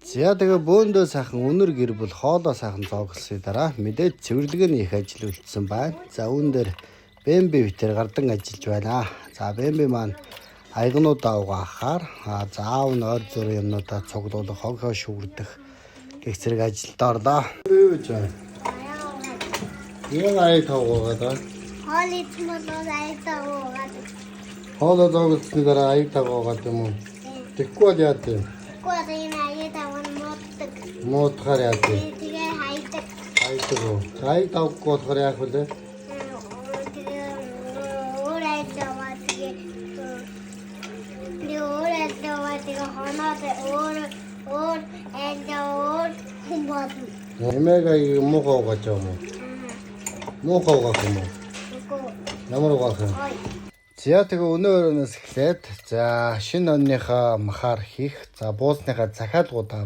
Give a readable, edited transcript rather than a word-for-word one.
За тэгээ бөөндөө сайхан үнэр гэр бүл хоолоо сайхан зоогсны дараа мэдээд цэвэрлэгийн их ажил үлдсэн байна. За үүн дээр Бэмби битэр гардан ажиллаж байна. За Бэмби маань аягнуудаа угаахаар за аав нь ойр зүрийн юмнуудаа цуглуулах, хогоо шүүрдэх гэх зэрэг ажилд орлоо. Юу ч аа. Яа аяг тавуугаад. Хоолыг модоо аяг тавуугаад. Хоолоо зоогсны дараа аяг тавуугаад юм уу? Тэгэхгүй бол яа тийм. Муудахаар яа тийм. Тэгээ хайдаг. Хайдаг уу? Аяг тавахгүй болохоор яах вэ? Эмээга муухай угааж байгаа юм уу? Муухай угаах юм уу? Ямар угаах юм? За тэгээ өнөө өрөөнөөс эхлээд за шинэ онныхаа махаар хийх, за буусныхаа захиалгуудаа